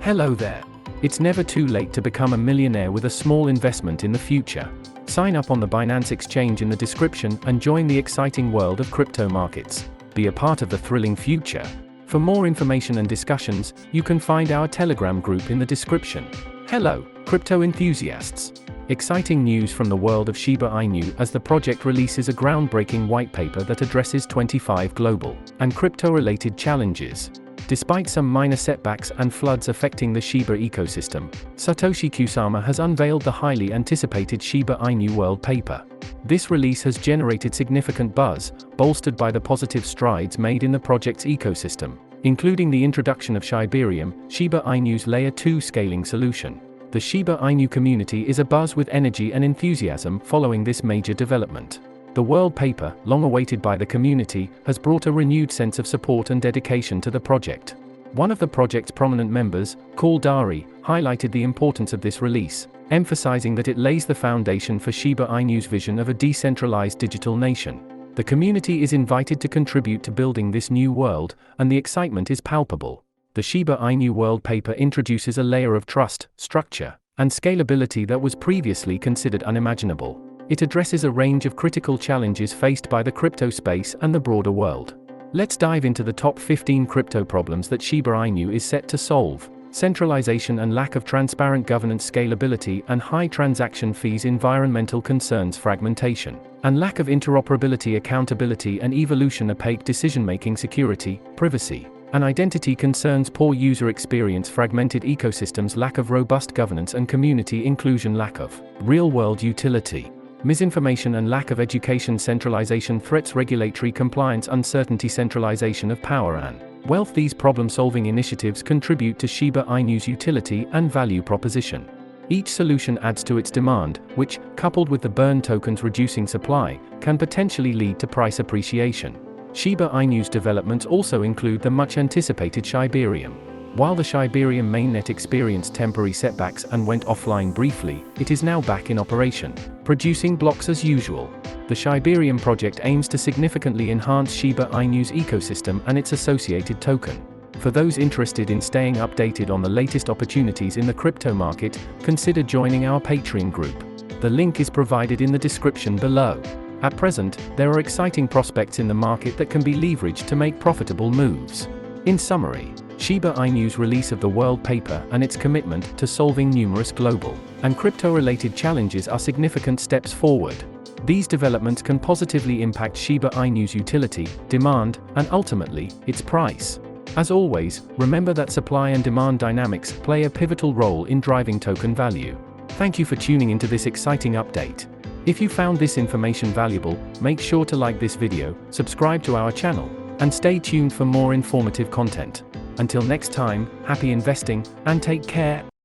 Hello there. It's never too late to become a millionaire with a small investment in the future. Sign up on the Binance exchange in the description and join the exciting world of crypto markets. Be a part of the thrilling future. For more information and discussions, you can find our Telegram group in the description. Hello, crypto enthusiasts. Exciting news from the world of Shiba Inu as the project releases a groundbreaking white paper that addresses 25 global and crypto-related challenges. Despite some minor setbacks and floods affecting the Shiba ecosystem, Satoshi Kusama has unveiled the highly anticipated Shiba Inu World Paper. This release has generated significant buzz, bolstered by the positive strides made in the project's ecosystem, including the introduction of Shibarium, Shiba Inu's Layer 2 scaling solution. The Shiba Inu community is abuzz with energy and enthusiasm following this major development. The World Paper, long awaited by the community, has brought a renewed sense of support and dedication to the project. One of the project's prominent members, Kal Dari, highlighted the importance of this release, emphasizing that it lays the foundation for Shiba Inu's vision of a decentralized digital nation. The community is invited to contribute to building this new world, and the excitement is palpable. The Shiba Inu World Paper introduces a layer of trust, structure, and scalability that was previously considered unimaginable. It addresses a range of critical challenges faced by the crypto space and the broader world. Let's dive into the top 15 crypto problems that Shiba Inu is set to solve. Centralization and lack of transparent governance, scalability and high transaction fees, environmental concerns, fragmentation and lack of interoperability, accountability and evolution, opaque decision-making, security, privacy and identity concerns, poor user experience, fragmented ecosystems, lack of robust governance and community inclusion, lack of real-world utility, misinformation and lack of education, centralization, threats, regulatory compliance, uncertainty, centralization of power and wealth. These problem-solving initiatives contribute to Shiba Inu's utility and value proposition. Each solution adds to its demand, which, coupled with the burn tokens reducing supply, can potentially lead to price appreciation. Shiba Inu's developments also include the much-anticipated Shibarium. While the Shibarium mainnet experienced temporary setbacks and went offline briefly, it is now back in operation, producing blocks as usual. The Shibarium project aims to significantly enhance Shiba Inu's ecosystem and its associated token. For those interested in staying updated on the latest opportunities in the crypto market, consider joining our Patreon group. The link is provided in the description below. At present, there are exciting prospects in the market that can be leveraged to make profitable moves. In summary, Shiba Inu's release of the World Paper and its commitment to solving numerous global and crypto-related challenges are significant steps forward. These developments can positively impact Shiba Inu's utility, demand, and ultimately, its price. As always, remember that supply and demand dynamics play a pivotal role in driving token value. Thank you for tuning into this exciting update. If you found this information valuable, make sure to like this video, subscribe to our channel, and stay tuned for more informative content. Until next time, happy investing, and take care.